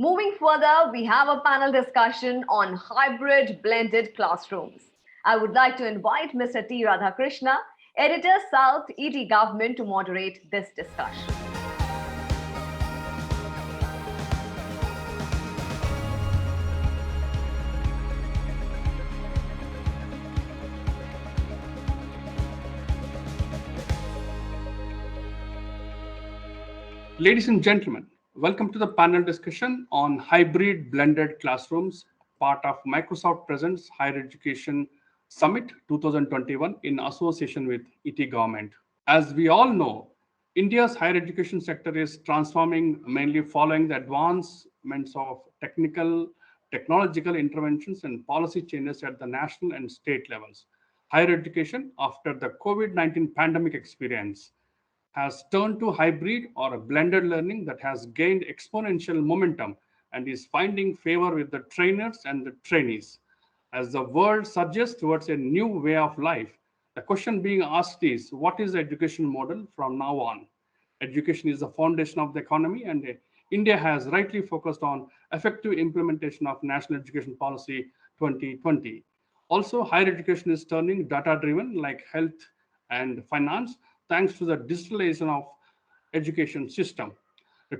Moving further, we have a panel discussion on hybrid blended classrooms. I would like to invite Mr. T. Radhakrishna, Editor South ET Government, to moderate this discussion. Ladies and gentlemen, welcome to the panel discussion on hybrid blended classrooms, part of Microsoft Presents Higher Education Summit 2021 in association with ET Government. As we all know, India's higher education sector is transforming mainly following the advancements of technological interventions and policy changes at the national and state levels. Higher education, after the COVID-19 pandemic experience, has turned to hybrid or a blended learning that has gained exponential momentum and is finding favor with the trainers and the trainees. As the world surges towards a new way of life, the question being asked is, what is the education model from now on? Education is the foundation of the economy, and India has rightly focused on effective implementation of National Education Policy 2020. Also, higher education is turning data-driven like health and finance, thanks to the digitalization of education system.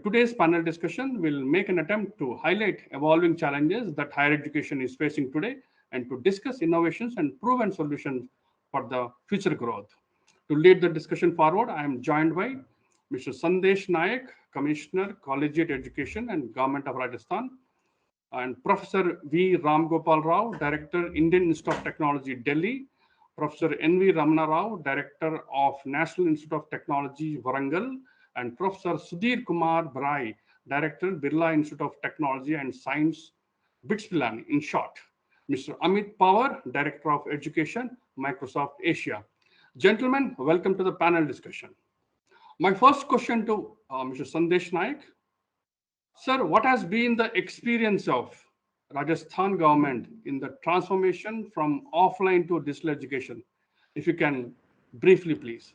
Today's panel discussion will make an attempt to highlight evolving challenges that higher education is facing today and to discuss innovations and proven solutions for the future growth. To lead the discussion forward, I am joined by Mr. Sandesh Nayak, Commissioner, Collegiate Education and Government of Rajasthan, and Professor V. Ram Gopal Rao, Director, Indian Institute of Technology, Delhi, Professor N.V. Ramana Rao, Director of National Institute of Technology, Warangal, and Professor Sudhir Kumar Brai, Director, Birla Institute of Technology and Science, BITS Pilani, in short. Mr. Amit Pawar, Director of Education, Microsoft Asia. Gentlemen, welcome to the panel discussion. My first question to Mr. Sandesh Naik. Sir, what has been the experience of Rajasthan government in the transformation from offline to digital education? If you can briefly, please.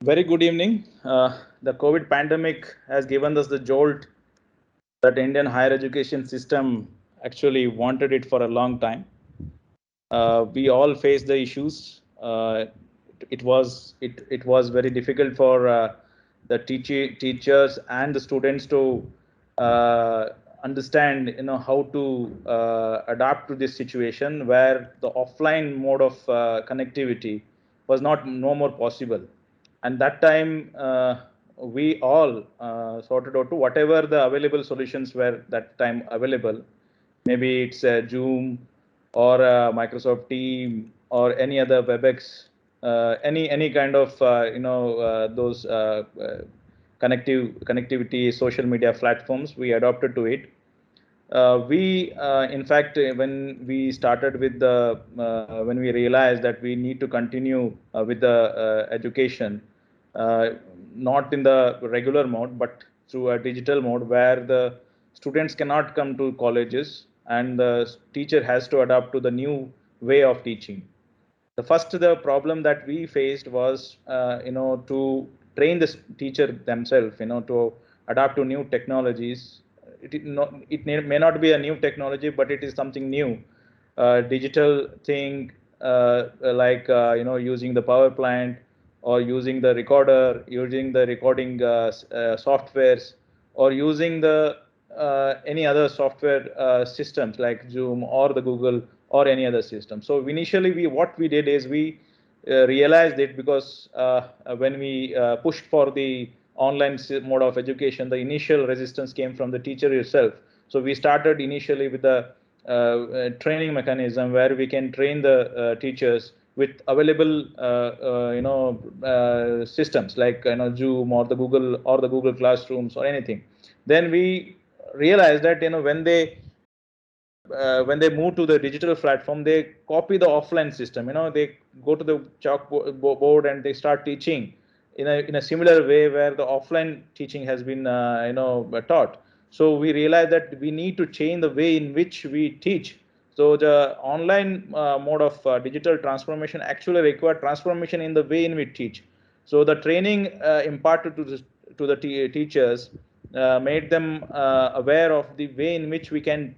Very good evening. The COVID pandemic has given us the jolt that Indian higher education system actually wanted it for a long time. We all faced the issues. It was very difficult for the teachers and the students to understand, how to adapt to this situation where the offline mode of connectivity was no more possible. And that time we all sorted out to whatever the available solutions were that time available. Maybe it's Zoom or Microsoft Team or any other WebEx, any kind of those connectivity social media platforms. We adopted to it. In fact, when we started with when we realized that we need to continue with the education, not in the regular mode, but through a digital mode where the students cannot come to colleges and the teacher has to adapt to the new way of teaching. The problem that we faced was, to train the teacher themselves, to adapt to new technologies. It may not be a new technology, but it is something new, digital thing, like using the power plant or using the recorder, using the recording softwares, or using the any other software systems like Zoom or the Google or any other system. So initially, what we did is we realized it because when we pushed for the online mode of education, the initial resistance came from the teacher itself. So we started initially with the training mechanism where we can train the teachers with available systems like Zoom or the Google Classrooms or anything. Then we realized that when they move to the digital platform, they copy the offline system. They go to the chalkboard and they start teaching in a similar way where the offline teaching has been taught. So we realized that we need to change the way in which we teach. So the online mode of digital transformation actually required transformation in the way in which we teach. So the training imparted to the teachers made them aware of the way in which we can,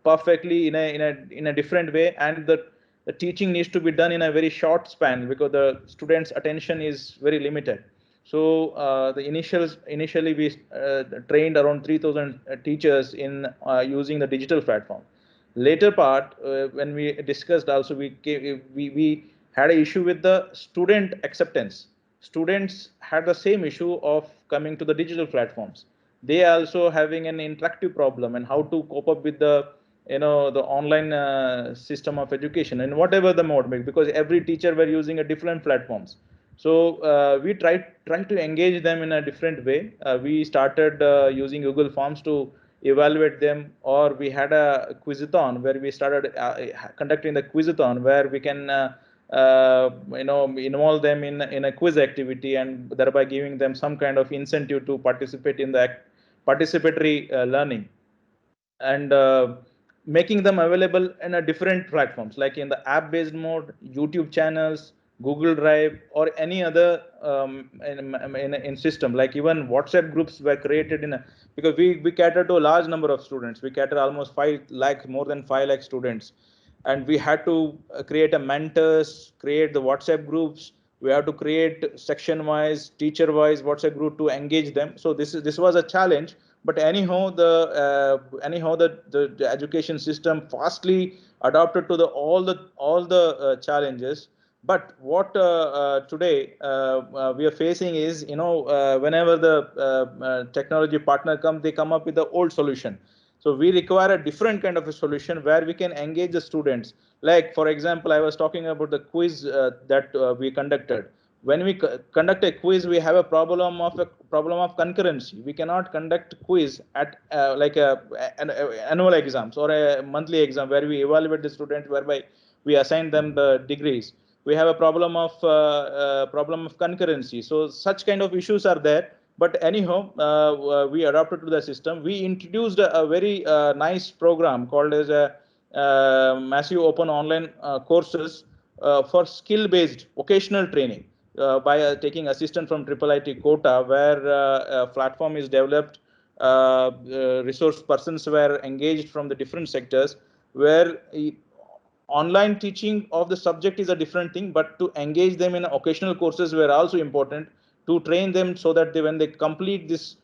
perfectly in a different way, and the teaching needs to be done in a very short span because the students' attention is very limited. So initially we trained around 3,000 teachers in using the digital platform. Later part, when we discussed also, we had an issue with the student acceptance. Students had the same issue of coming to the digital platforms. They also having an interactive problem and how to cope up with the the online system of education and whatever the mode may be, because every teacher were using a different platforms. So we try to engage them in a different way. We started using Google Forms to evaluate them, or we had a quizathon where we started conducting the quizathon where we can involve them in a quiz activity, and thereby giving them some kind of incentive to participate in the participatory learning, and making them available in a different platforms like in the app based mode, YouTube channels, Google Drive, or any other in system, like even WhatsApp groups were created because we cater to a large number of students. We cater almost 5 lakh, more than 5 lakh students, and we had to create a mentors, create the WhatsApp groups. We have to create section wise, teacher wise WhatsApp group to engage them. So this was a challenge, but anyhow the education system fastly adapted to all the challenges. But what today we are facing is, whenever the technology partner come, they come up with the old solution. So we require a different kind of a solution where we can engage the students. Like, for example, I was talking about the quiz that we conducted. When we conduct a quiz, we have a problem of concurrency. We cannot conduct quiz at like an annual exams or a monthly exam where we evaluate the students, whereby we assign them the degrees. We have a problem of concurrency. So such kind of issues are there. But anyhow, we adapted to the system. We introduced a very nice program called as a massive open online courses for skill-based vocational training by taking assistance from IIIT Quota, where a platform is developed. Resource persons were engaged from the different sectors, where online teaching of the subject is a different thing, but to engage them in occasional courses were also important, to train them so that when they complete this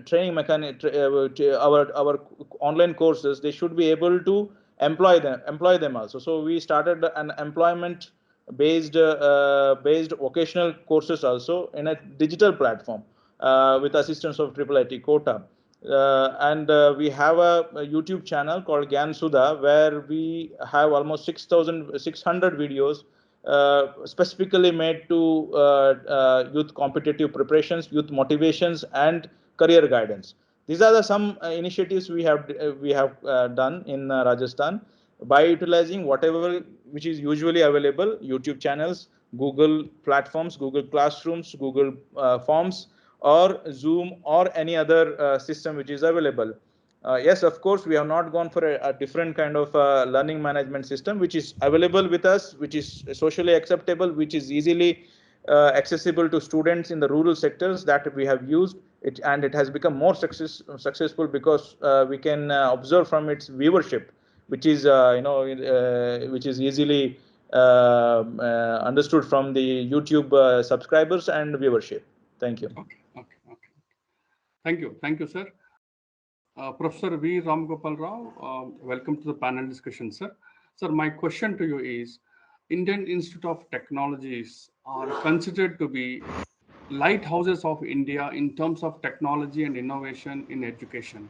training mechanic, our online courses, they should be able to employ them also. So we started an employment based vocational courses also in a digital platform with assistance of IIIT Quota. And we have a YouTube channel called Gyan Sudha, where we have almost 6,600 videos specifically made to youth competitive preparations, youth motivations, and career guidance. These are some initiatives we have done in Rajasthan by utilizing whatever which is usually available: YouTube channels, Google platforms, Google Classrooms, Google Forms, or Zoom, or any other system which is available. Yes, of course, we have not gone for a different kind of learning management system which is available with us, which is socially acceptable, which is easily accessible to students in the rural sectors, that we have used it, and it has become more successful because we can observe from its viewership, which is which is easily understood from the YouTube subscribers and viewership. Thank you. Okay. Thank you, sir. Professor V. Ram Gopal Rao, welcome to the panel discussion, sir. Sir, my question to you is, Indian Institute of Technologies are considered to be lighthouses of India in terms of technology and innovation in education.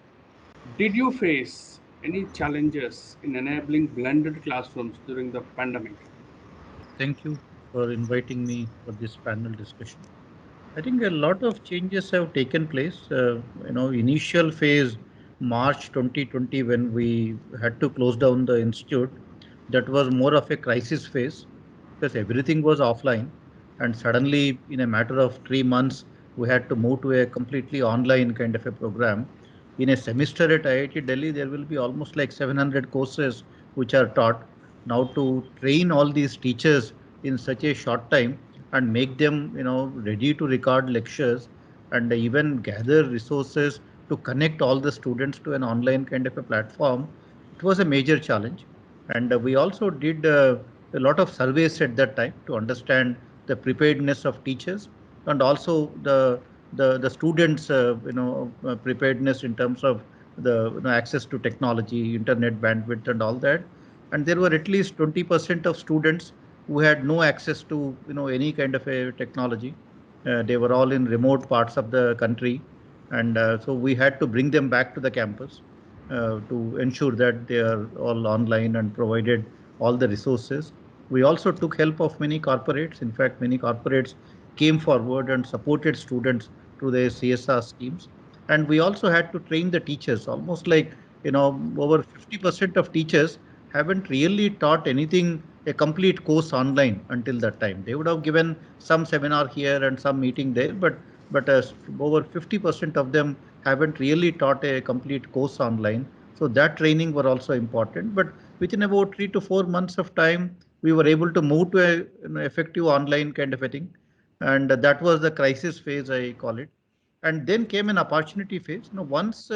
Did you face any challenges in enabling blended classrooms during the pandemic? Thank you for inviting me for this panel discussion. I think a lot of changes have taken place. Initial phase, March 2020, when we had to close down the institute, that was more of a crisis phase because everything was offline. And suddenly, in a matter of 3 months, we had to move to a completely online kind of a program. In a semester at IIT Delhi, there will be almost like 700 courses which are taught. Now to train all these teachers in such a short time and make them ready to record lectures, and even gather resources to connect all the students to an online kind of a platform, it was a major challenge. And we also did a lot of surveys at that time to understand the preparedness of teachers and also the students preparedness in terms of the access to technology, internet bandwidth and all that. And there were at least 20% of students who had no access to any kind of a technology. They were all in remote parts of the country, and so we had to bring them back to the campus to ensure that they are all online and provided all the resources. We also took help of many corporates. In fact, many corporates came forward and supported students through their CSR schemes. And we also had to train the teachers, almost like, over 50% of teachers haven't really taught anything, a complete course online until that time. They would have given some seminar here and some meeting there, but over 50% of them haven't really taught a complete course online. So that training were also important. But within about 3 to 4 months of time, we were able to move to an effective online kind of a thing, and that was the crisis phase, I call it. And then came an opportunity phase. Once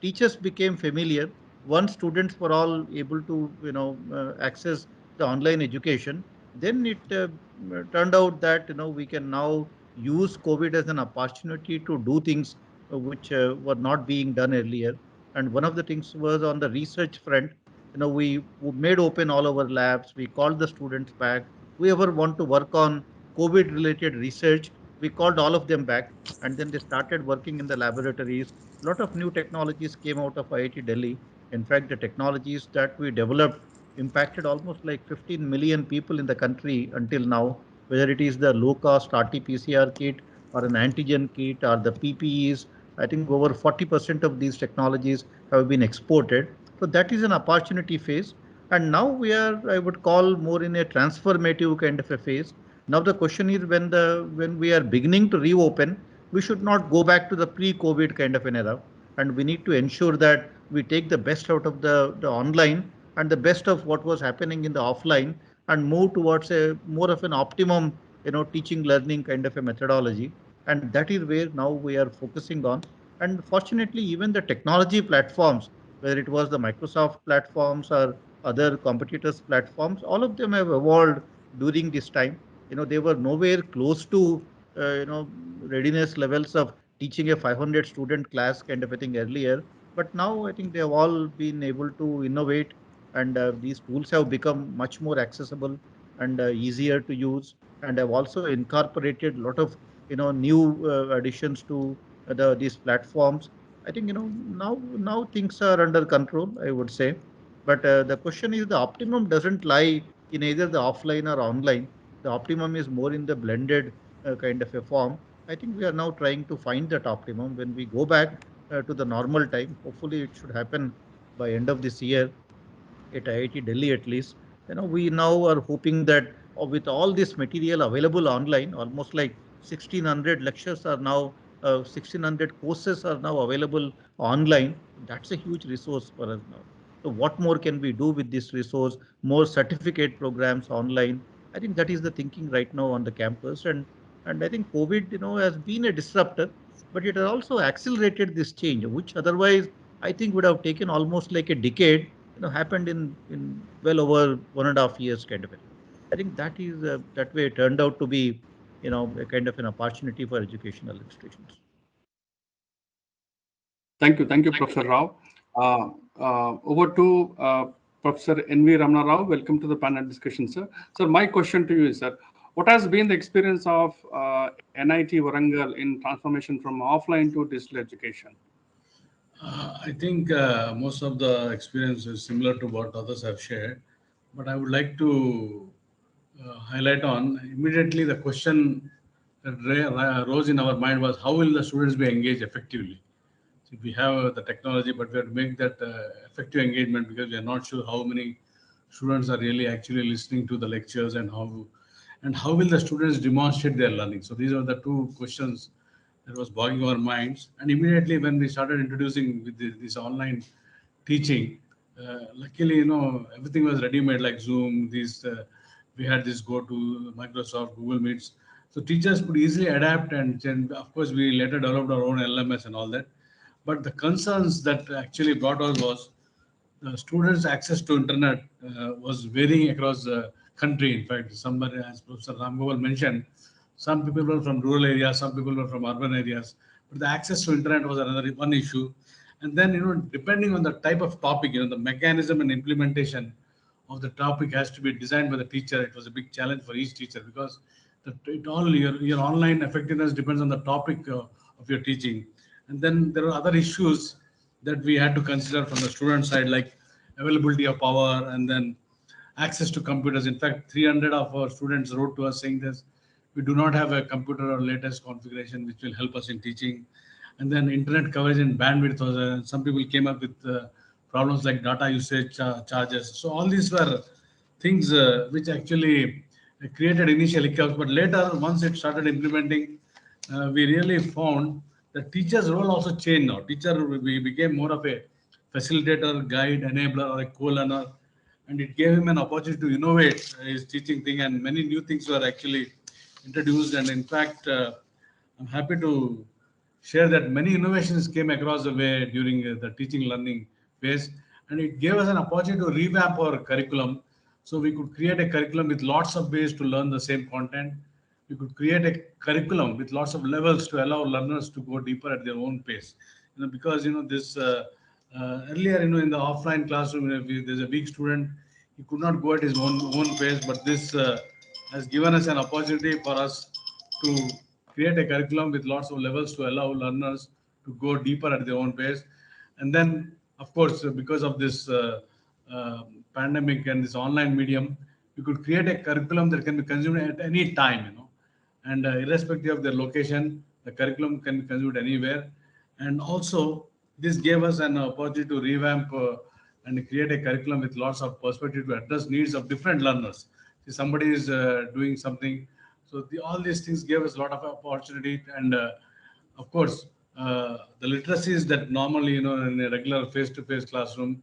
teachers became familiar, once students were all able to access the online education, then it turned out that we can now use COVID as an opportunity to do things which were not being done earlier. And one of the things was on the research front. We made open all our labs. We called the students back. Whoever want to work on COVID related research, we called all of them back, and then they started working in the laboratories. A lot of new technologies came out of IIT Delhi. In fact, the technologies that we developed impacted almost like 15 million people in the country until now, whether it is the low cost RT-PCR kit or an antigen kit or the PPEs. I think over 40% of these technologies have been exported. So that is an opportunity phase. And now we are, I would call, more in a transformative kind of a phase. Now the question is, when we are beginning to reopen, we should not go back to the pre-COVID kind of an era, and we need to ensure that we take the best out of the online and the best of what was happening in the offline, and move towards a more of an optimum teaching learning kind of a methodology. And that is where now we are focusing on. And fortunately, even the technology platforms, whether it was the Microsoft platforms or other competitors platforms, all of them have evolved during this time. They were nowhere close to readiness levels of teaching a 500 student class kind of a thing earlier. But now I think they have all been able to innovate, and these tools have become much more accessible and easier to use, and have also incorporated a lot of new additions to these platforms. I think now things are under control, I would say. But the question is, the optimum doesn't lie in either the offline or online. The optimum is more in the blended kind of a form. I think we are now trying to find that optimum when we go back to the normal time. Hopefully, it should happen by end of this year at IIT Delhi at least. We now are hoping that with all this material available online, almost like 1600 lectures are now, 1600 courses are now available online. That's a huge resource for us now. So what more can we do with this resource? More certificate programs online. I think that is the thinking right now on the campus. And I think COVID, has been a disruptor, but it has also accelerated this change, which otherwise I think would have taken almost like a decade, happened in well over 1.5 years kind of it. I think that is that way it turned out to be, a kind of an opportunity for educational institutions. Thank you, Professor Rao. Over to Professor N.V. Ramana Rao. Welcome to the panel discussion, sir. Sir, my question to you is, sir, what has been the experience of NIT Warangal in transformation from offline to digital education? I think most of the experience is similar to what others have shared, but I would like to highlight on immediately the question that rose in our mind was, how will the students be engaged effectively? So we have the technology, but we have to make that effective engagement, because we are not sure how many students are really actually listening to the lectures, and how will the students demonstrate their learning. So these are the two questions that was bogging our minds. And immediately when we started introducing with this online teaching, luckily, everything was ready made, like Zoom. We had this go to Microsoft, Google Meets. So So teachers could easily adapt, and of course, we later developed our own LMS and all that. But the concerns that actually brought us was the students' access to internet was varying across the country. In fact, somebody, as Professor Ramgopal mentioned, some people were from rural areas, some people were from urban areas, but the access to internet was another one issue. And then, depending on the type of topic, the mechanism and implementation of the topic has to be designed by the teacher. It was a big challenge for each teacher because your online effectiveness depends on the topic of your teaching. And then there are other issues that we had to consider from the student side, like availability of power and then access to computers. In fact, 300 of our students wrote to us saying this: we do not have a computer or latest configuration which will help us in teaching. And then internet coverage and bandwidth was some people came up with problems like data usage charges. So all these were things which actually created initial hiccups, but later once it started implementing, we really found that teacher's role also changed. Now teacher, we became more of a facilitator, guide, enabler, or a co-learner, and it gave him an opportunity to innovate his teaching thing, and many new things were actually introduced. And in fact, I'm happy to share that many innovations came across the way during the teaching learning phase, and it gave us an opportunity to revamp our curriculum. So we could create a curriculum with lots of ways to learn the same content. We could create a curriculum with lots of levels to allow learners to go deeper at their own pace. Because this earlier, in the offline classroom, if there's a weak student, he could not go at his own pace. But this has given us an opportunity for us to create a curriculum with lots of levels to allow learners to go deeper at their own pace. And then, of course, because of this pandemic and this online medium, we could create a curriculum that can be consumed at any time, and irrespective of their location, the curriculum can be consumed anywhere. And also, this gave us an opportunity to revamp and create a curriculum with lots of perspective to address needs of different learners. See, somebody is doing something, so all these things gave us a lot of opportunity. And of course, the literacies that normally, in a regular face-to-face classroom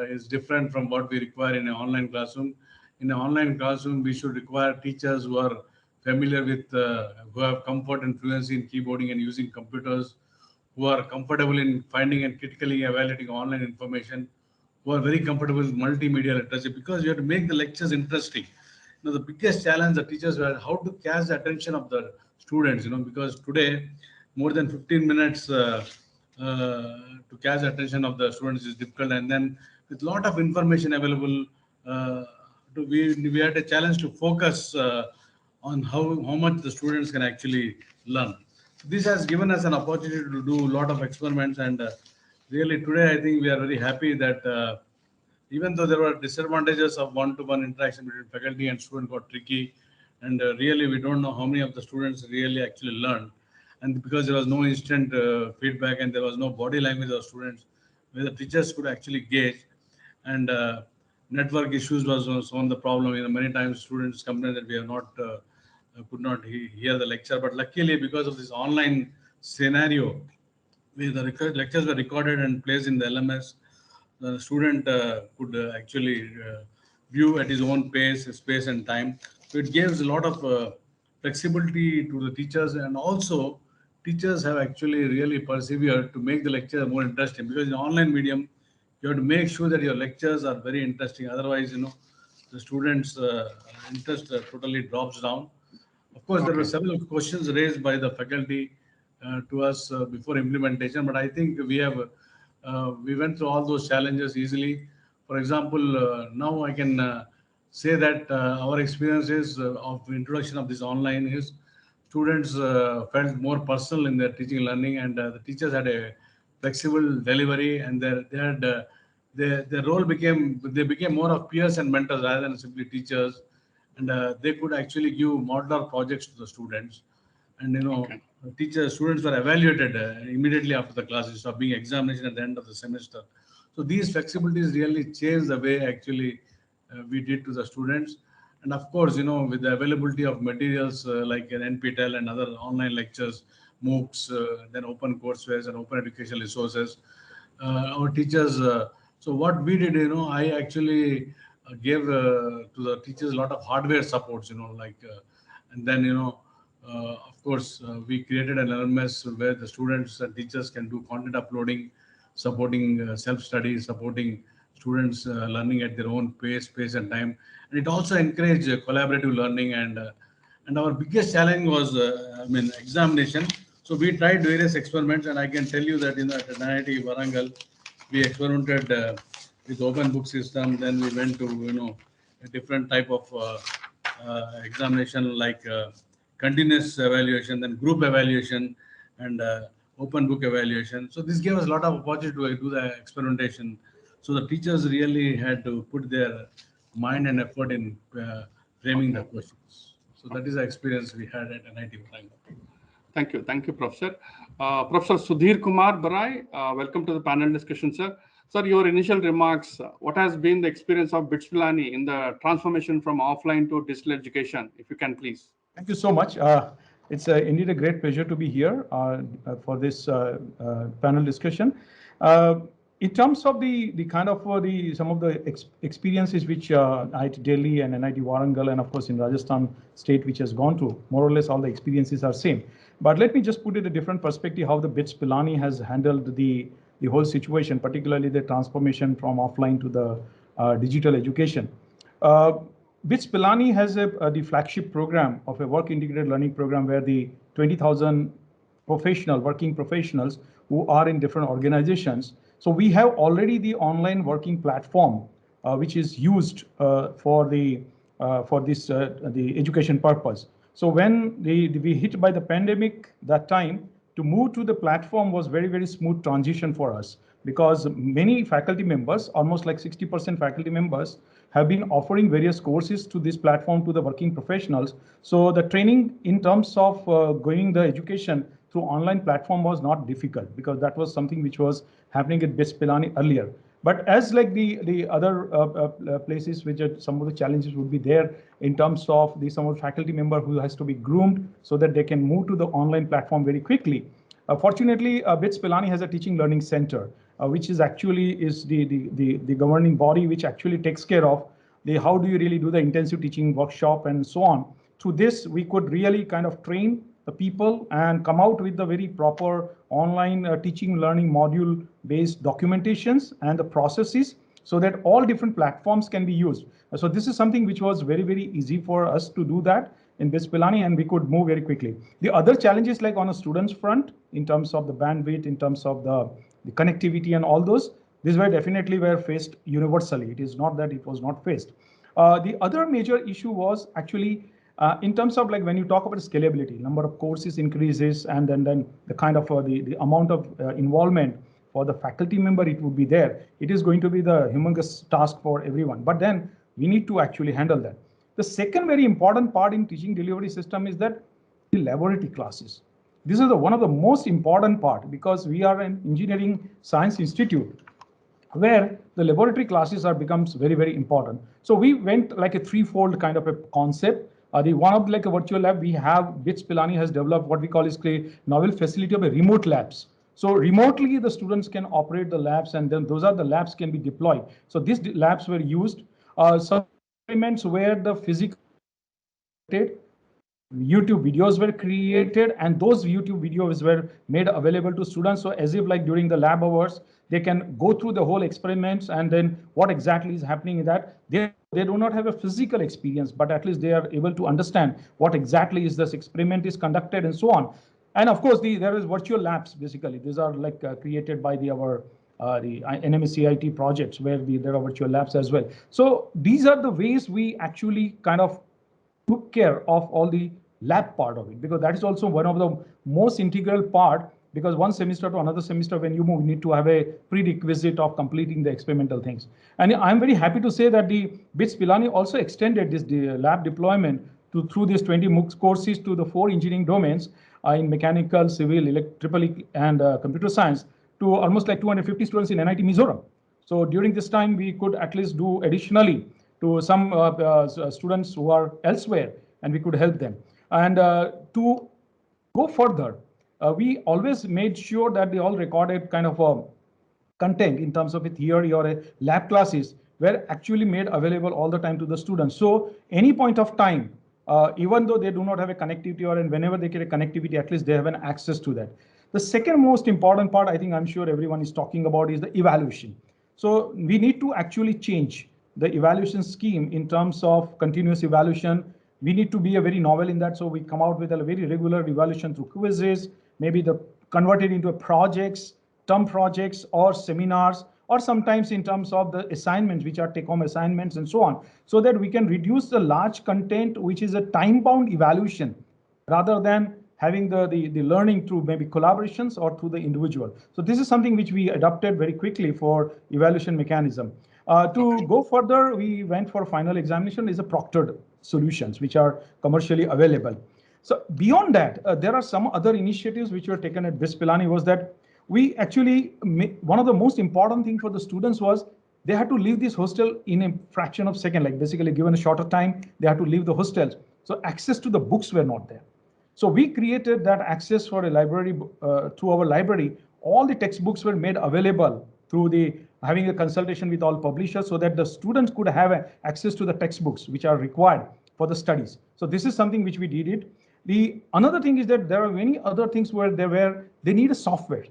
is different from what we require in an online classroom. In an online classroom, we should require teachers who are familiar with, who have comfort and fluency in keyboarding and using computers, who are comfortable in finding and critically evaluating online information, who are very comfortable with multimedia literacy, because you have to make the lectures interesting. The biggest challenge the teachers were how to catch the attention of the students, because today more than 15 minutes to catch the attention of the students is difficult. And then with a lot of information available, we had a challenge to focus on how much the students can actually learn. This has given us an opportunity to do a lot of experiments, and really today I think we are very happy that even though there were disadvantages of one-to-one interaction between faculty and student got tricky, and really we don't know how many of the students really actually learned. And because there was no instant feedback and there was no body language of students where the teachers could actually gauge, and network issues was one of the problem. Many times students complain that we have not could not hear the lecture, but luckily because of this online scenario, where the lectures were recorded and placed in the LMS, the student could actually view at his own pace, space, and time. So it gives a lot of flexibility to the teachers, and also teachers have actually really persevered to make the lecture more interesting, because in online medium, you have to make sure that your lectures are very interesting. Otherwise, the students' interest totally drops down. Of course, there were several questions raised by the faculty to us before implementation, but I think we went through all those challenges easily. For example, now I can say that our experiences of introduction of this online is students felt more personal in their teaching and learning, and the teachers had a flexible delivery, and their role became more of peers and mentors rather than simply teachers. And they could actually give modular projects to the students, and students were evaluated immediately after the class instead of being examination at the end of the semester. So these flexibilities really changed the way actually we did to the students. And of course, with the availability of materials like an NPTEL and other online lectures, MOOCs, then open courseware and open educational resources, our teachers. So what we did, I actually gave to the teachers a lot of hardware supports, and then Of course, we created an LMS where the students and teachers can do content uploading, supporting self-study, supporting students learning at their own pace and time. And it also encouraged collaborative learning. And our biggest challenge was, examination. So we tried various experiments, and I can tell you that at NIT Warangal, we experimented with open book system. Then we went to a different type of examination like continuous evaluation, then group evaluation, and open book evaluation. So this gave us a lot of opportunity to do the experimentation. So the teachers really had to put their mind and effort in framing the questions. So that is the experience we had at NIT Warangal. Thank you, Professor. Professor Sudhir Kumar Barai, welcome to the panel discussion, sir. Sir, your initial remarks, what has been the experience of BITS Pilani in the transformation from offline to digital education, if you can please? Thank you so much. It's indeed a great pleasure to be here for this panel discussion. In terms of the kind of some of the experiences which IIT Delhi and NIT Warangal and of course in Rajasthan state which has gone through, more or less all the experiences are same. But let me just put it a different perspective how the BITS Pilani has handled the whole situation, particularly the transformation from offline to the digital education. BITS Pilani has the flagship program of a work integrated learning program where the 20,000 working professionals who are in different organizations. So we have already the online working platform, which is used for the education purpose. So when we hit by the pandemic that time, to move to the platform was very, very smooth transition for us because many faculty members, almost like 60% faculty members, have been offering various courses to this platform to the working professionals. So the training in terms of going the education through online platform was not difficult because that was something which was happening at BITS Pilani earlier. But as like the other places which are some of the challenges would be there in terms of some of the faculty member who has to be groomed so that they can move to the online platform very quickly. Fortunately, BITS Pilani has a teaching learning center, which is actually the governing body which actually takes care of the how do you really do the intensive teaching workshop and so on. Through this, we could really kind of train the people and come out with the very proper online teaching learning module based documentations and the processes so that all different platforms can be used. So this is something which was very, very easy for us to do that in BITS Pilani and we could move very quickly. The other challenges like on a student's front in terms of the bandwidth, in terms of the connectivity and all those, these were faced universally. It is not that it was not faced. The other major issue was actually in terms of like when you talk about scalability, number of courses increases and then the kind of the amount of involvement for the faculty member, it would be there. It is going to be the humongous task for everyone. But then we need to actually handle that. The second very important part in teaching delivery system is that the laboratory classes. This is one of the most important part because we are an engineering science institute where the laboratory classes becomes very, very important. So we went like a threefold kind of a concept. One of like a virtual lab, we have BITS Pilani has developed what we call is a novel facility of a remote labs. So remotely the students can operate the labs and then those are the labs can be deployed. So these labs were used. Some experiments where the physical YouTube videos were created and those YouTube videos were made available to students. So as if like during the lab hours, they can go through the whole experiments and then what exactly is happening in that. They do not have a physical experience, but at least they are able to understand what exactly is this experiment is conducted and so on. And of course, there is virtual labs, basically. These are like created by the NMSCIT projects where there are virtual labs as well. So these are the ways we actually kind of took care of all the lab part of it, because that is also one of the most integral part, because one semester to another semester, when you move, you need to have a prerequisite of completing the experimental things. And I'm very happy to say that the BITS Pilani also extended this lab deployment through these 20 MOOCs courses to the 4 engineering domains in mechanical, civil, electrical, and computer science to almost like 250 students in NIT Mizoram. So during this time, we could at least do additionally to some students who are elsewhere, and we could help them. And to go further, we always made sure that they all recorded kind of content in terms of a theory or a lab classes were actually made available all the time to the students. So any point of time, even though they do not have a connectivity, or and whenever they get a connectivity, at least they have an access to that. The second most important part, I think I'm sure everyone is talking about, is the evaluation. So we need to actually change the evaluation scheme in terms of continuous evaluation. We need to be a very novel in that. So we come out with a very regular evaluation through quizzes, maybe the converted into a projects, term projects or seminars, or sometimes in terms of the assignments, which are take-home assignments and so on, so that we can reduce the large content, which is a time-bound evaluation, rather than having the learning through maybe collaborations or through the individual. So this is something which we adopted very quickly for evaluation mechanism. To go further, we went for final examination is a proctored solutions, which are commercially available. So beyond that, there are some other initiatives which were taken at BITS Pilani. Was that we actually, one of the most important thing for the students was they had to leave this hostel in a fraction of second, like basically given a shorter time, they had to leave the hostels. So access to the books were not there. So we created that access for a library, through our library. All the textbooks were made available through the having a consultation with all publishers, so that the students could have access to the textbooks which are required for the studies. So this is something which we did it. The another thing is that there are many other things where they need a software,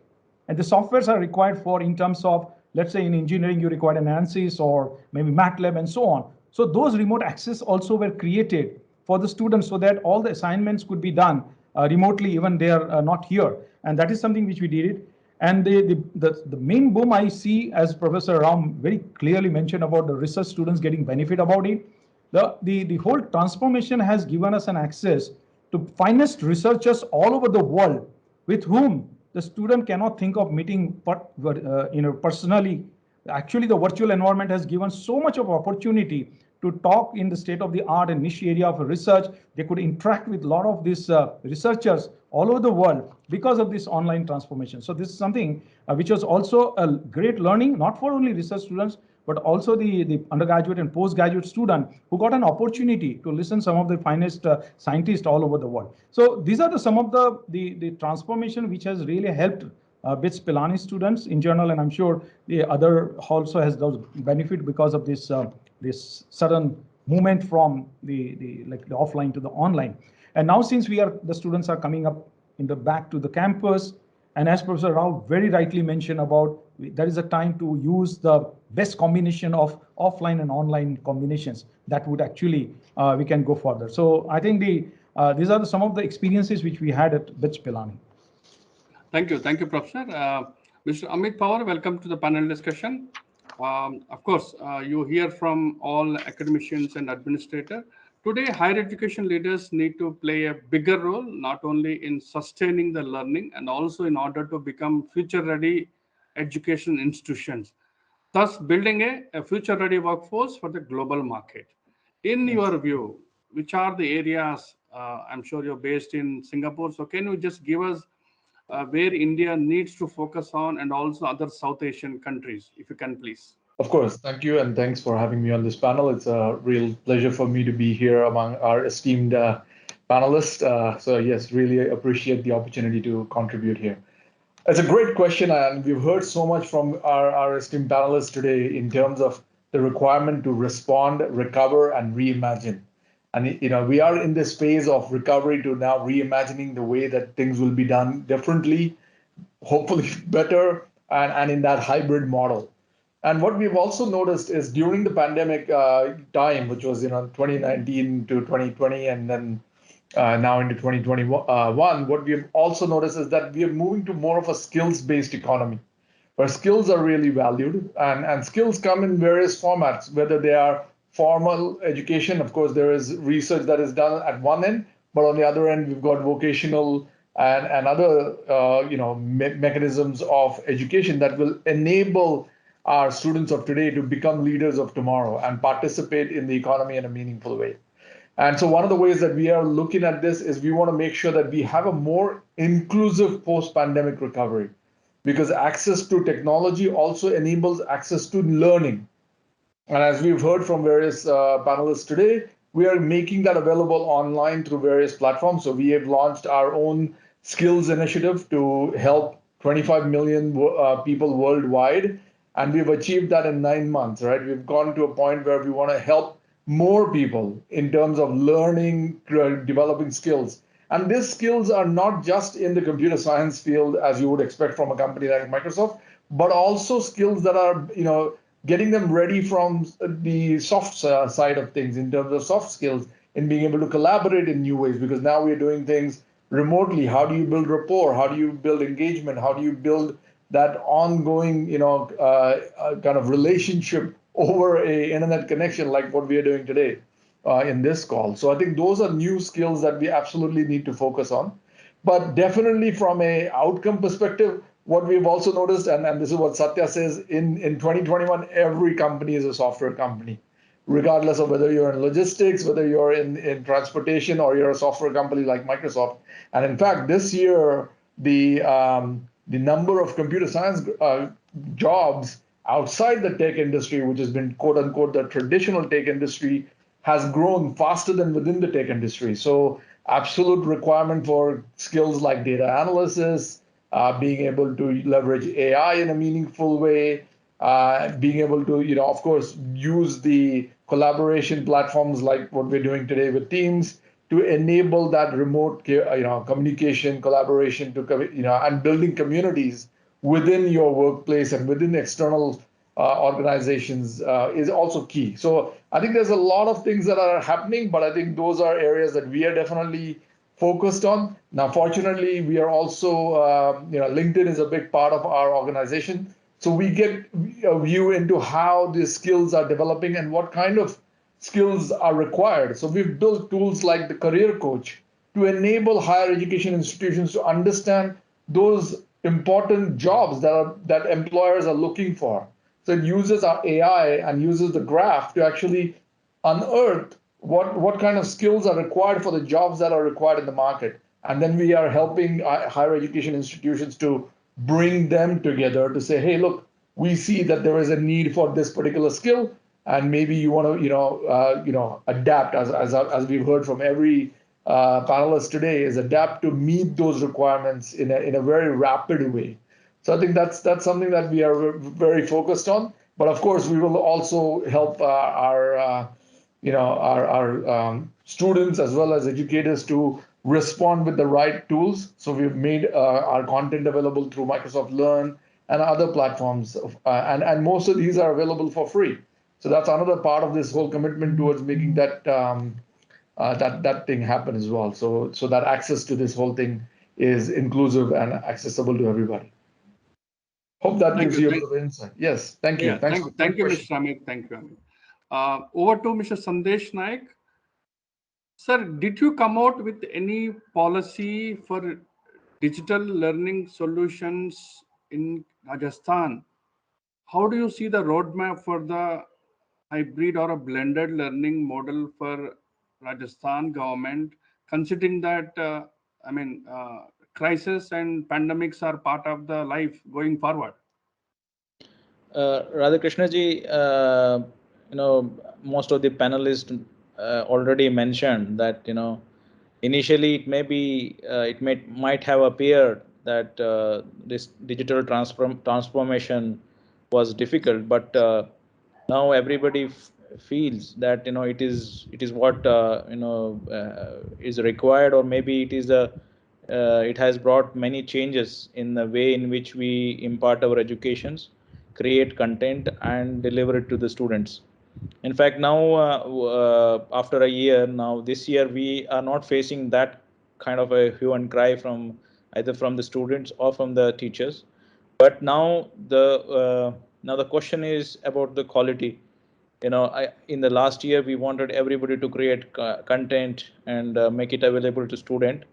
and the softwares are required for, in terms of, let's say in engineering you require an ANSYS or maybe MATLAB and so on. So those remote access also were created for the students, so that all the assignments could be done remotely, even they are not here. And that is something which we did it. And the main boom I see, as Professor Ram very clearly mentioned about the research students getting benefit about it, the whole transformation has given us an access to finest researchers all over the world, with whom the student cannot think of meeting personally. Actually, the virtual environment has given so much of opportunity to talk in the state of the art and niche area of research. They could interact with a lot of these researchers all over the world because of this online transformation. So this is something which was also a great learning, not for only research students, but also the undergraduate and postgraduate student who got an opportunity to listen some of the finest scientists all over the world. So these are some of the transformation which has really helped BITS Pilani students in general, and I'm sure the other also has those benefit because of this this sudden movement from the offline to the online. And now, since the students are coming up back to the campus, and as Professor Rao very rightly mentioned about, there is a time to use the best combination of offline and online combinations that would actually we can go further. So I think these are some of the experiences which we had at BITS Pilani. Thank you, Professor. Mr. Amit Pawar, welcome to the panel discussion. Of course, you hear from all academicians and administrators. Today, higher education leaders need to play a bigger role, not only in sustaining the learning and also in order to become future-ready education institutions, thus building a future-ready workforce for the global market. In your view, which are the areas, I'm sure you're based in Singapore, so can you just give us where India needs to focus on, and also other South Asian countries, if you can, please? Of course. Thank you. And thanks for having me on this panel. It's a real pleasure for me to be here among our esteemed panelists. So yes, really appreciate the opportunity to contribute here. It's a great question. And we've heard so much from our esteemed panelists today in terms of the requirement to respond, recover, and reimagine. And we are in this phase of recovery to now reimagining the way that things will be done differently, hopefully better, and in that hybrid model. And what we've also noticed is during the pandemic time, which was 2019 to 2020, and then now into 2021, what we've also noticed is that we are moving to more of a skills-based economy, where skills are really valued, and skills come in various formats, whether they are formal education. Of course, there is research that is done at one end, but on the other end, we've got vocational and other mechanisms of education that will enable our students of today to become leaders of tomorrow and participate in the economy in a meaningful way. And so one of the ways that we are looking at this is we want to make sure that we have a more inclusive post-pandemic recovery, because access to technology also enables access to learning. And as we've heard from various panelists today, we are making that available online through various platforms. So we have launched our own skills initiative to help 25 million people worldwide. And we've achieved that in 9 months, right? We've gone to a point where we want to help more people in terms of learning, developing skills. And these skills are not just in the computer science field, as you would expect from a company like Microsoft, but also skills that are, getting them ready from the soft side of things in terms of soft skills and being able to collaborate in new ways, because now we're doing things remotely. How do you build rapport? How do you build engagement? How do you build that ongoing, kind of relationship over a internet connection like what we are doing today in this call? So I think those are new skills that we absolutely need to focus on. But definitely from a outcome perspective, what we've also noticed, and this is what Satya says, in 2021, every company is a software company, regardless of whether you're in logistics, whether you're in transportation, or you're a software company like Microsoft. And in fact, this year, the number of computer science jobs outside the tech industry, which has been quote unquote the traditional tech industry, has grown faster than within the tech industry. So absolute requirement for skills like data analysis, being able to leverage AI in a meaningful way, being able to, of course, use the collaboration platforms like what we're doing today with Teams to enable that remote, communication, collaboration, and building communities within your workplace and within external organizations is also key. So I think there's a lot of things that are happening, but I think those are areas that we are definitely focused on. Now, fortunately, we are also, LinkedIn is a big part of our organization. So we get a view into how these skills are developing and what kind of skills are required. So we've built tools like the Career Coach to enable higher education institutions to understand those important jobs that employers are looking for. So it uses our AI and uses the graph to actually unearth what kind of skills are required for the jobs that are required in the market. And then we are helping higher education institutions to bring them together to say, hey, look, we see that there is a need for this particular skill, and maybe you want to, adapt, as we've heard from every panelist today, is adapt to meet those requirements in a very rapid way. So I think that's something that we are very focused on. But of course, we will also help our students as well as educators to respond with the right tools. So we've made our content available through Microsoft Learn and other platforms, and most of these are available for free. So that's another part of this whole commitment towards making that that thing happen as well. So that access to this whole thing is inclusive and accessible to everybody. Hope that gives you a bit of insight. Yes, thank you. Yeah, thank you, Mr. Amit. Thank you, Amit. Over to Mr. Sandesh Naik. Sir, did you come out with any policy for digital learning solutions in Rajasthan? How do you see the roadmap for the hybrid or a blended learning model for Rajasthan government, considering that, crisis and pandemics are part of the life going forward? Radhakrishna ji, most of the panelists already mentioned that, initially it might have appeared that this digital transformation was difficult, but now everybody feels that it is what is required, or maybe it has brought many changes in the way in which we impart our educations, create content, and deliver it to the students. In fact, now after a year, now this year, we are not facing that kind of a hue and cry from either from the students or from the teachers. But now the question is about the quality. In the last year, we wanted everybody to create content and make it available to student.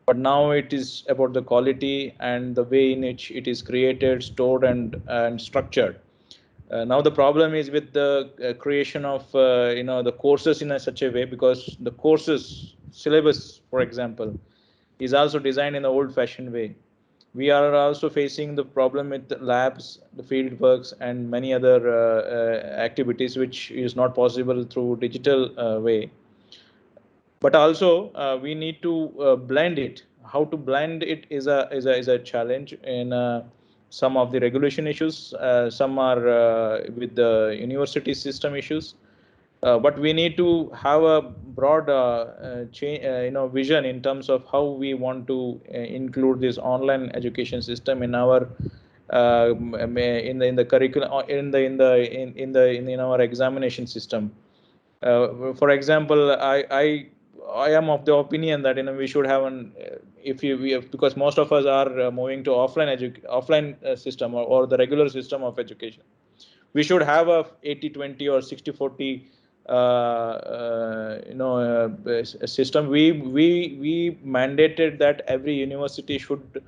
But now it is about the quality and the way in which it is created, stored, and structured. Now the problem is with the creation of the courses in such a way, because the courses syllabus, for example, is also designed in the old-fashioned way. We are also facing the problem with the labs, the field works, and many other activities which is not possible through digital way. But also we need to blend it. How to blend it is a challenge in some of the regulation issues. Some are with the university system issues. But we need to have a broad vision in terms of how we want to include this online education system in our in the curriculum in our examination system. For example, I am of the opinion that we should have an if you we have, because most of us are moving to offline system or the regular system of education. We should have a 80-20 or 60-40 system. We mandated that every university should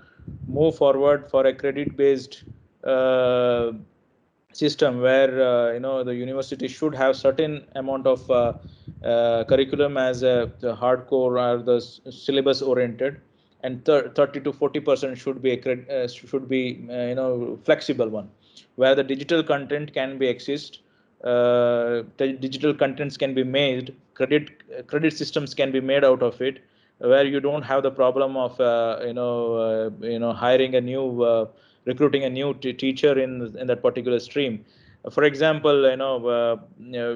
move forward for a credit based system where the university should have certain amount of curriculum as the hardcore or the syllabus oriented, and 30 to 40% should be flexible one, where the digital content can be accessed, the digital contents can be made, credit systems can be made out of it, where you don't have the problem of hiring a new recruiting a new teacher in that particular stream. For example,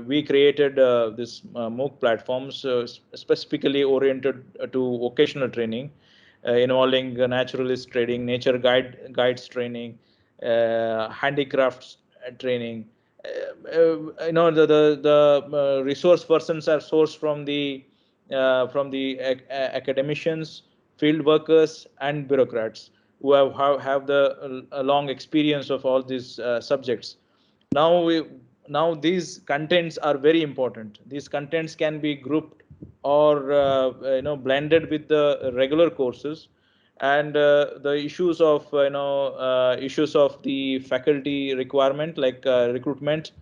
we created this MOOC platforms specifically oriented to vocational training, involving naturalist training, nature guides training, handicrafts training. The resource persons are sourced from the academicians, field workers, and bureaucrats who have the long experience of all these subjects. Now these contents are very important. These contents can be grouped or blended with the regular courses, and the issues of the faculty requirement, like recruitment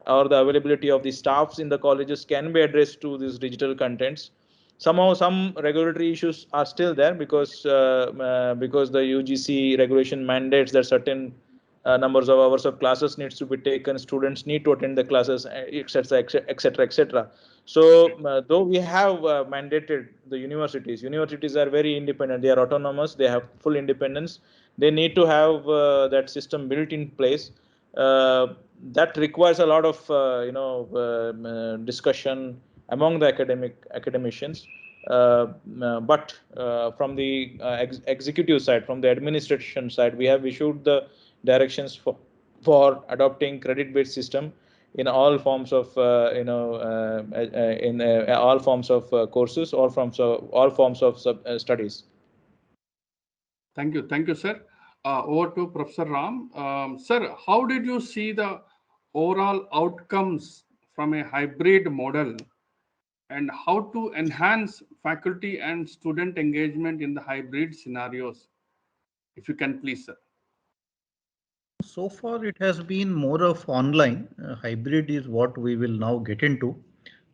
or the availability of the staffs in the colleges, can be addressed to these digital contents. Somehow some regulatory issues are still there because the UGC regulation mandates that certain numbers of hours of classes needs to be taken, students need to attend the classes, etc, etc, etc. So though we have mandated the universities are very independent, they are autonomous, they have full independence, they need to have that system built in place. That requires a lot of discussion among the academicians, but from the executive side, from the administration side, we have issued the directions for adopting credit-based system in all forms of all forms of courses, all forms of studies. Thank you, sir. Over to Professor Ram. Sir, how did you see the overall outcomes from a hybrid model, and how to enhance faculty and student engagement in the hybrid scenarios? If you can, please, sir. So far, it has been more of online. Hybrid is what we will now get into.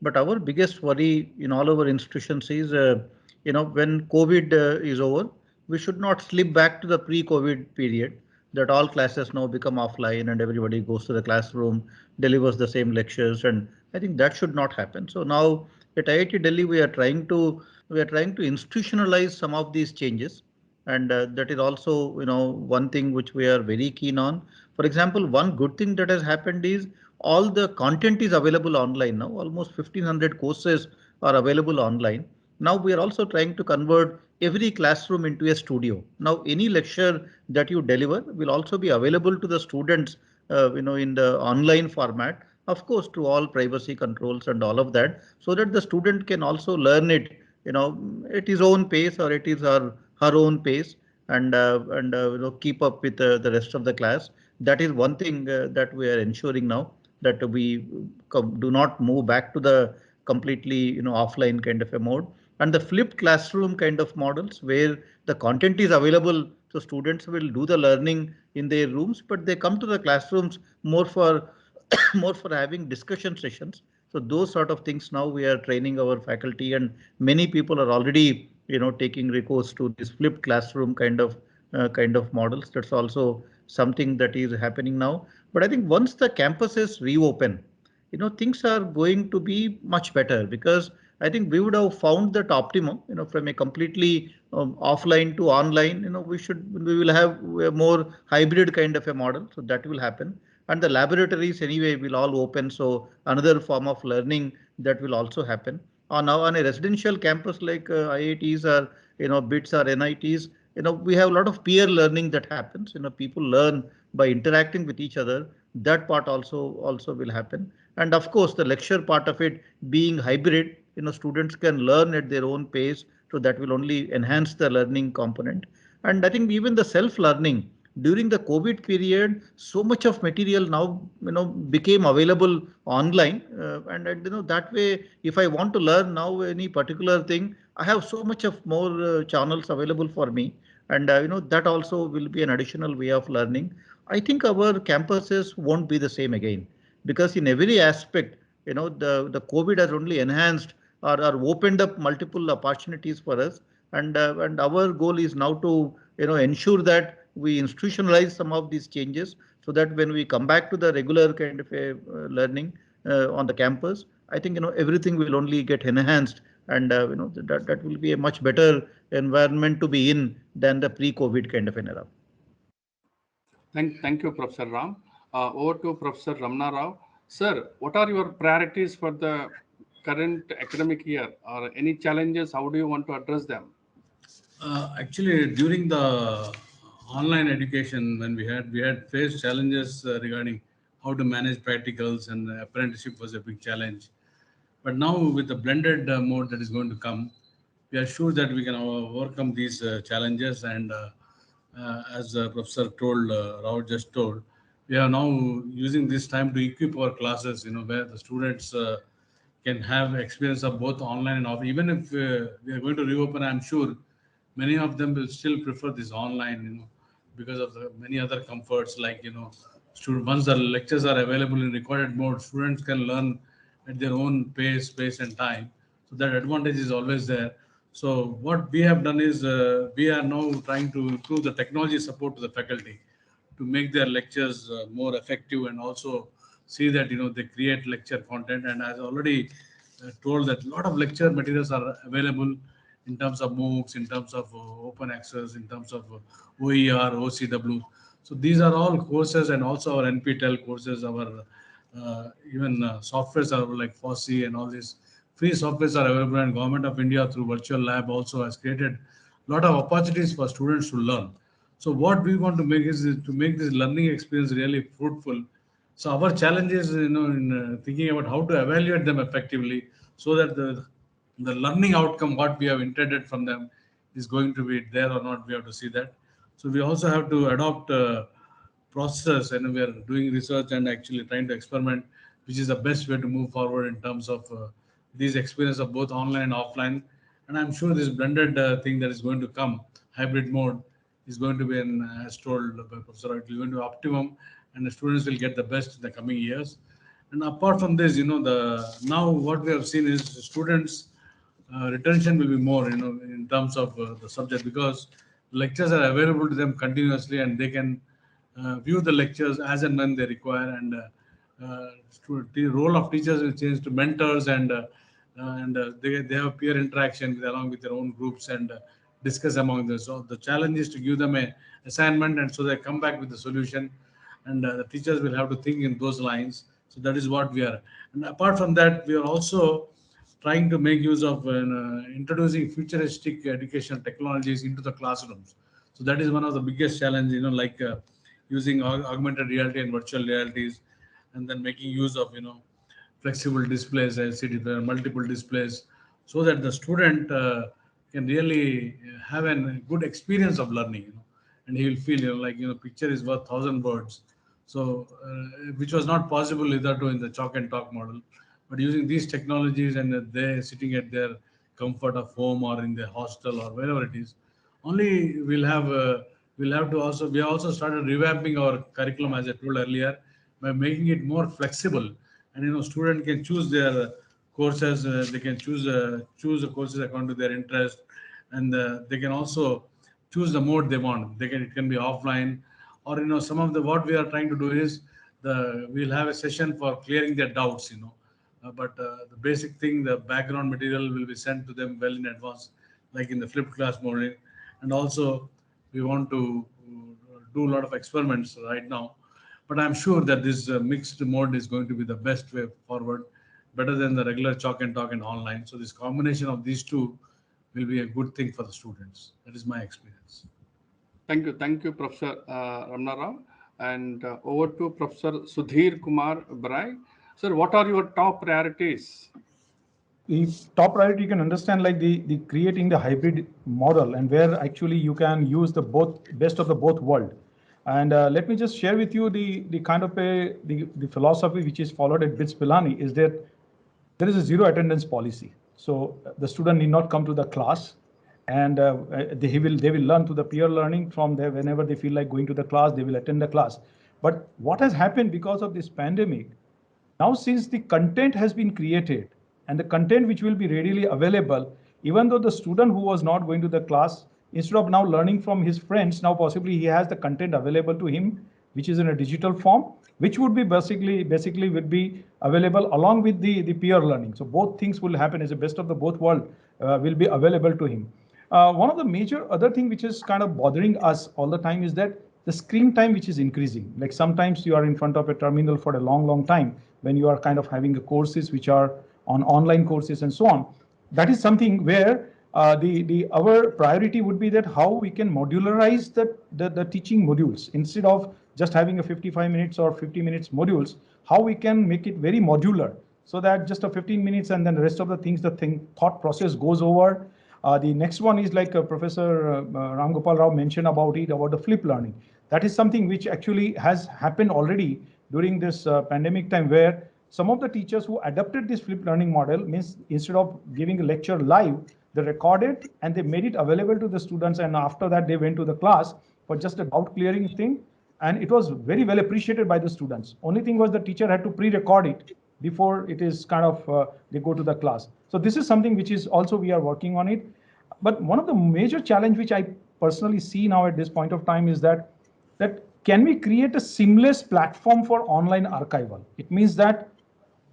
But our biggest worry in all our institutions is, when COVID is over, we should not slip back to the pre-COVID period, that all classes now become offline and everybody goes to the classroom, delivers the same lectures, and I think that should not happen. So now at IIT Delhi, we are trying to institutionalize some of these changes, and that is also one thing which we are very keen on. For example, one good thing that has happened is all the content is available online now. Almost 1,500 courses are available online. Now we are also trying to convert every classroom into a studio. Now any lecture that you deliver will also be available to the students in the online format, of course to all privacy controls and all of that, so that the student can also learn it at his own pace, or it is her own pace, and keep up with the rest of the class. That is one thing that we are ensuring now, that we do not move back to the completely offline kind of a mode, and the flipped classroom kind of models where the content is available, so students will do the learning in their rooms, but they come to the classrooms more for more for having discussion sessions. So those sort of things now we are training our faculty, and many people are already taking recourse to this flipped classroom kind of models. That's also something that is happening now. But I think once the campuses reopen, things are going to be much better, because I think we would have found that optimum, from a completely offline to online, we will have a more hybrid kind of a model. So that will happen. And the laboratories anyway will all open. So another form of learning that will also happen. Now on a residential campus like IITs or BITS or NITs, we have a lot of peer learning that happens. People learn by interacting with each other. That part also will happen. And of course, the lecture part of it being hybrid, students can learn at their own pace. So that will only enhance the learning component. And I think even the self-learning during the COVID period, so much of material now became available online, and that way, if I want to learn now any particular thing, I have so much of more channels available for me, and that also will be an additional way of learning. I think our campuses won't be the same again, because in every aspect, the COVID has only enhanced or opened up multiple opportunities for us, and our goal is now to ensure that we institutionalize some of these changes, so that when we come back to the regular kind of a learning on the campus, I think everything will only get enhanced, and that will be a much better environment to be in than the pre-COVID kind of an era. Thank you, Professor Ram. Over to Professor Ramana Rao. Sir, what are your priorities for the current academic year, or any challenges? How do you want to address them? Actually, during the online education, when we had faced challenges regarding how to manage practicals, and apprenticeship was a big challenge. But now with the blended mode that is going to come, we are sure that we can overcome these challenges. And as Professor told, Rao just told, we are now using this time to equip our classes, where the students can have experience of both online and off. Even if we are going to reopen, I'm sure many of them will still prefer this online, because of the many other comforts, like, once the lectures are available in recorded mode, students can learn at their own pace, space, and time. So that advantage is always there. So what we have done is we are now trying to improve the technology support to the faculty to make their lectures more effective, and also see that they create lecture content. And as already told, that a lot of lecture materials are available in terms of MOOCs, in terms of open access, in terms of OER, OCW. So these are all courses, and also our NPTEL courses, our even softwares are like FOSSEE, and all these free softwares are available. And Government of India through Virtual Lab also has created a lot of opportunities for students to learn. So what we want to make is to make this learning experience really fruitful. So our challenge is, in thinking about how to evaluate them effectively, so that the learning outcome, what we have intended from them, is going to be there or not. We have to see that. So we also have to adopt process, and we are doing research and actually trying to experiment, which is the best way to move forward in terms of these experience of both online and offline. And I'm sure this blended thing that is going to come, hybrid mode, is going to be, as told by Professor Wright, is going to be optimum, and the students will get the best in the coming years. And apart from this, the now what we have seen is students retention will be more, in terms of the subject, because lectures are available to them continuously, and they can view the lectures as and when they require. And the role of teachers will change to mentors, and they have peer interaction along with their own groups, and discuss among them. So the challenge is to give them a assignment, and so they come back with the solution, and the teachers will have to think in those lines. So that is what we are. And apart from that, we are also trying to make use of introducing futuristic educational technologies into the classrooms. So that is one of the biggest challenge, like using augmented reality and virtual realities, and then making use of flexible displays, LCD, multiple displays, so that the student can really have a good experience of learning, and he will feel, like, picture is worth 1,000 words. So which was not possible hitherto in the chalk and talk model. But using these technologies, and they sitting at their comfort of home, or in their hostel, or wherever it is, only we'll have to also, we have also started revamping our curriculum, as I told earlier, by making it more flexible. And student can choose their courses, they can choose the courses according to their interest, and they can also choose the mode they want. It can be offline, or some of the, what we are trying to do is, we'll have a session for clearing their doubts, but the basic thing, the background material will be sent to them well in advance, like in the flipped class mode. And also we want to do a lot of experiments right now, But I'm sure that this mixed mode is going to be the best way forward, better than the regular chalk and talk and online. So this combination of these two will be a good thing for the students. That is my experience. Thank you, Professor Ramana Rao. And over to Professor Sudhir Kumar Barai. Sir, what are your top priorities? The top priority, you can understand, like the creating the hybrid model, and where actually you can use the best of the both world. And let me just share with you the kind of the philosophy which is followed at BITS Pilani is that there is a zero attendance policy. So the student need not come to the class, and they will learn through the peer learning from there. Whenever they feel like going to the class, they will attend the class. But what has happened because of this pandemic, now since the content has been created and the content which will be readily available, even though the student who was not going to the class, instead of now learning from his friends, now possibly he has the content available to him, which is in a digital form, which would be basically would be available along with the peer learning. So both things will happen as the best of the both world will be available to him. One of the major other thing which is kind of bothering us all the time is that the screen time which is increasing. Like sometimes you are in front of a terminal for a long time when you are kind of having courses which are on online courses and so on. That is something where our priority would be that how we can modularize the teaching modules instead of just having a 55 minutes or 50 minutes modules, how we can make it very modular so that just a 15 minutes and then the rest of the things, thought process goes over. The next one is like Professor Ram Gopal Rao mentioned about the flip learning. That is something which actually has happened already during this pandemic time, where some of the teachers who adopted this flip learning model means instead of giving a lecture live, they recorded and they made it available to the students. And after that, they went to the class for just a doubt clearing thing. And it was very well appreciated by the students. Only thing was the teacher had to pre-record it before it is kind of, they go to the class. So this is something which is also we are working on it. But one of the major challenge which I personally see now at this point of time is that can we create a seamless platform for online archival? It means that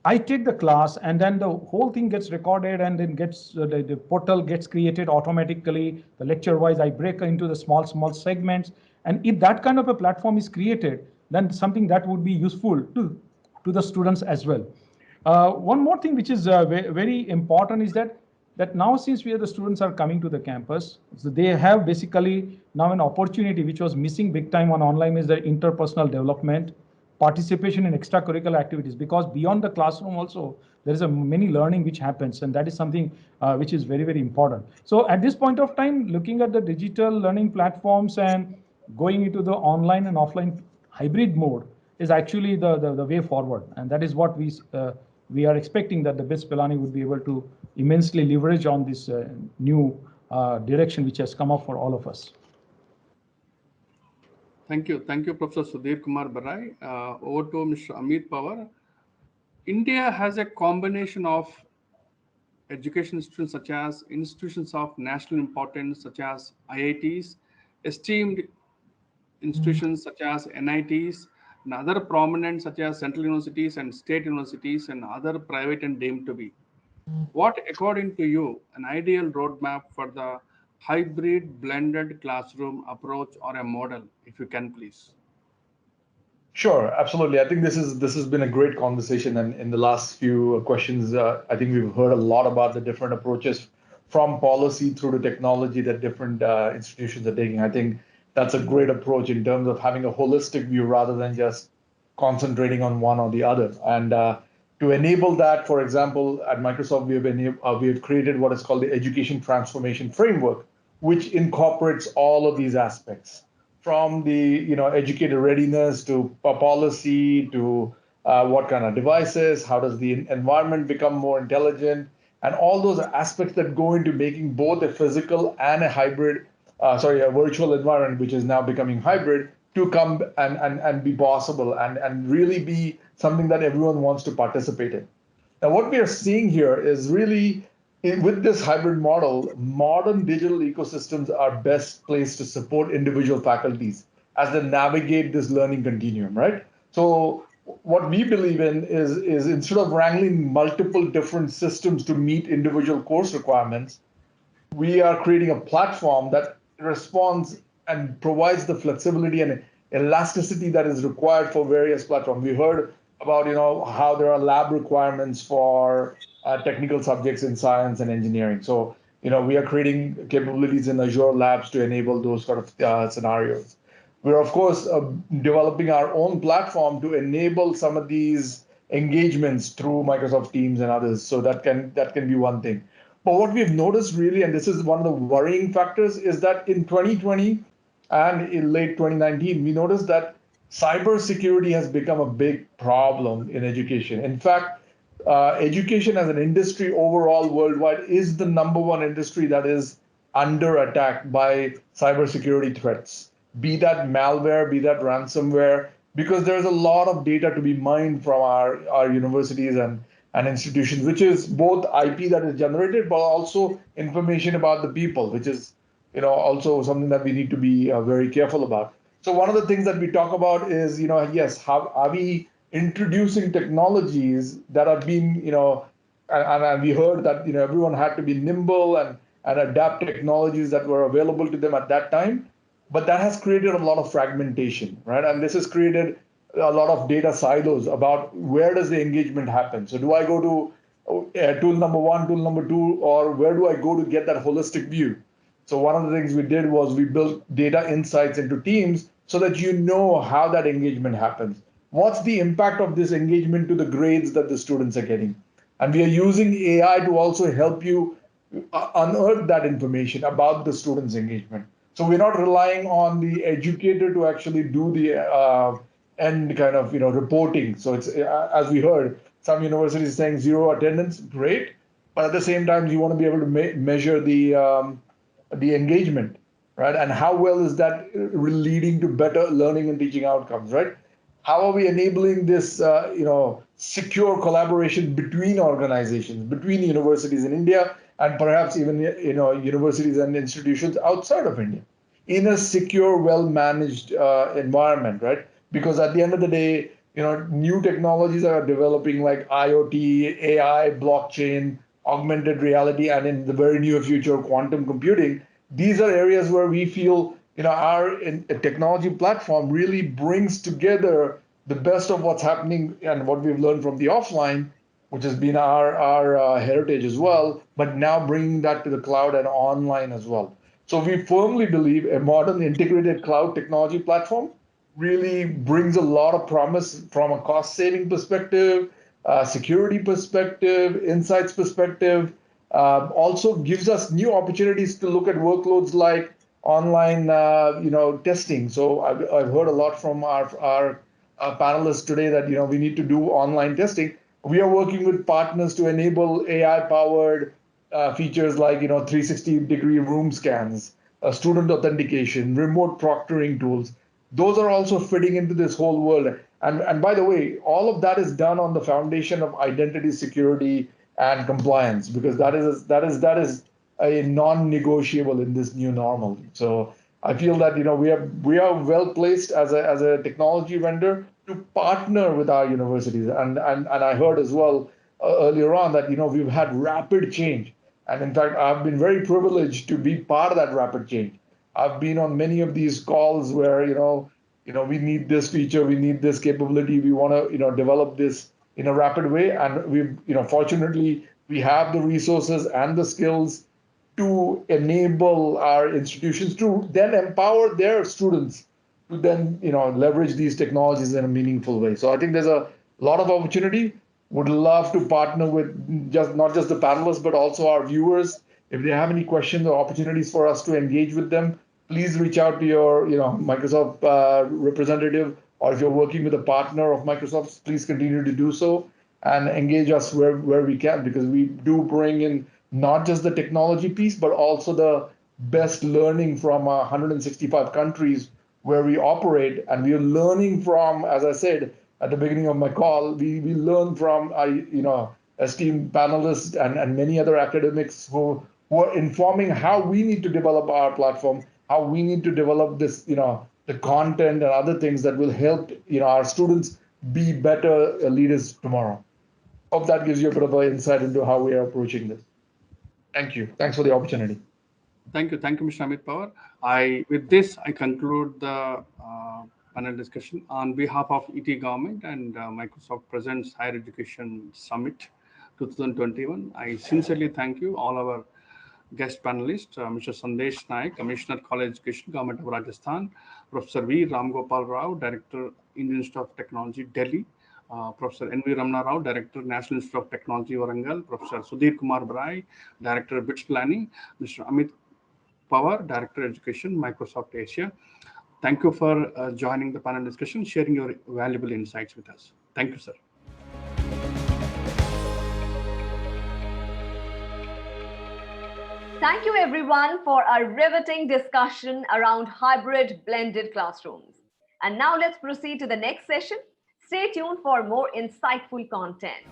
I take the class and then the whole thing gets recorded and then gets the portal gets created automatically. The lecture wise, I break into the small segments. And if that kind of a platform is created, then something that would be useful to the students as well. One more thing which is very important is that now since the students are coming to the campus, so they have basically now an opportunity which was missing big time on online is the interpersonal development, participation in extracurricular activities, because beyond the classroom also there is a many learning which happens, and that is something which is very important. So at this point of time, looking at the digital learning platforms and going into the online and offline hybrid mode is actually the way forward, and that is what we are expecting that the BITS Pilani would be able to immensely leverage on this new direction which has come up for all of us. Thank you, Professor Sudhir Kumar Barai. Over to Mr. Amit Pawar. India has a combination of education institutions such as institutions of national importance such as IITs, esteemed institutions such as NITs, and other prominent such as central universities and state universities and other private and deemed to be. What, according to you, an ideal roadmap for the hybrid blended classroom approach or a model, if you can, please? Sure, absolutely. I think this has been a great conversation, and in the last few questions, I think we've heard a lot about the different approaches from policy through to technology that different institutions are taking. I think that's a great approach in terms of having a holistic view rather than just concentrating on one or the other. And to enable that, for example, at Microsoft, we have created what is called the Education Transformation Framework, which incorporates all of these aspects, from the educator readiness to policy to what kind of devices, how does the environment become more intelligent, and all those aspects that go into making both a physical and a virtual environment, which is now becoming hybrid, to come and be possible and really be something that everyone wants to participate in. Now, what we are seeing here is really, with this hybrid model, modern digital ecosystems are best placed to support individual faculties as they navigate this learning continuum, right? So what we believe in is instead of wrangling multiple different systems to meet individual course requirements, we are creating a platform that responds and provides the flexibility and elasticity that is required for various platforms. We heard about how there are lab requirements for technical subjects in science and engineering. So we are creating capabilities in Azure Labs to enable those sort of scenarios. We're of course developing our own platform to enable some of these engagements through Microsoft Teams and others. So that can be one thing. But what we've noticed really, and this is one of the worrying factors, is that in 2020 and in late 2019, we noticed that cybersecurity has become a big problem in education. In fact, education as an industry overall worldwide is the number one industry that is under attack by cybersecurity threats, be that malware, be that ransomware, because there's a lot of data to be mined from our universities and institutions, which is both IP that is generated, but also information about the people, which is also something that we need to be very careful about. So one of the things that we talk about is, yes, how are we introducing technologies that are being, and we heard that everyone had to be nimble and adapt technologies that were available to them at that time. But that has created a lot of fragmentation, right? And this has created a lot of data silos about where does the engagement happen. So do I go to tool number one, tool number two, or where do I go to get that holistic view? So one of the things we did was we built data insights into Teams so that you know how that engagement happens. What's the impact of this engagement to the grades that the students are getting? And we are using AI to also help you unearth that information about the students' engagement. So we're not relying on the educator to actually do the end kind of reporting. So it's as we heard, some universities saying zero attendance, great, but at the same time you want to be able to measure the engagement, right? And how well is that leading to better learning and teaching outcomes, right? How are we enabling this, secure collaboration between organizations, between universities in India, and perhaps even, universities and institutions outside of India, in a secure, well-managed environment, right? Because at the end of the day, new technologies are developing like IoT, AI, blockchain, augmented reality, and in the very near future, quantum computing. These are areas where we feel our technology platform really brings together the best of what's happening and what we've learned from the offline, which has been our heritage as well, but now bringing that to the cloud and online as well. So we firmly believe a modern integrated cloud technology platform really brings a lot of promise from a cost-saving perspective, security perspective, insights perspective. Also gives us new opportunities to look at workloads like online, testing. So I've heard a lot from our panelists today that we need to do online testing. We are working with partners to enable AI-powered features like 360-degree room scans, student authentication, remote proctoring tools. Those are also fitting into this whole world. And by the way, all of that is done on the foundation of identity security and compliance, because that is a non-negotiable in this new normal. So I feel that we are well placed as a technology vendor to partner with our universities. And I heard as well earlier on that we've had rapid change. And in fact, I've been very privileged to be part of that rapid change. I've been on many of these calls where we need this feature, we need this capability, we want to develop this in a rapid way. And fortunately, we have the resources and the skills to enable our institutions to then empower their students to then leverage these technologies in a meaningful way. So I think there's a lot of opportunity. Would love to partner with not just the panelists, but also our viewers. If they have any questions or opportunities for us to engage with them, please reach out to your Microsoft representative, or if you're working with a partner of Microsoft, please continue to do so and engage us where we can, because we do bring in not just the technology piece, but also the best learning from 165 countries where we operate. And we are learning from, as I said at the beginning of my call, we learn from esteemed panelists and many other academics who are informing how we need to develop our platform, how we need to develop this, the content and other things that will help our students be better leaders tomorrow. Hope that gives you a bit of an insight into how we are approaching this. Thank you. Thanks for the opportunity. Thank you, Mr. Amit Pawar. With this, I conclude the panel discussion. On behalf of ET Government and Microsoft Presents Higher Education Summit 2021, I sincerely thank you, all our guest panelists, Mr. Sandesh Naik, Commissioner College Education, Government of Rajasthan, Professor V. Ram Gopal Rao, Director, Indian Institute of Technology, Delhi, Professor N.V. Ramana Rao, Director, National Institute of Technology, Warangal, Professor Sudhir Kumar Brai, Director, BITS Planning, Mr. Amit Pawar, Director, Education, Microsoft Asia. Thank you for joining the panel discussion, sharing your valuable insights with us. Thank you, sir. Thank you everyone for our riveting discussion around hybrid blended classrooms. And now let's proceed to the next session. Stay tuned for more insightful content.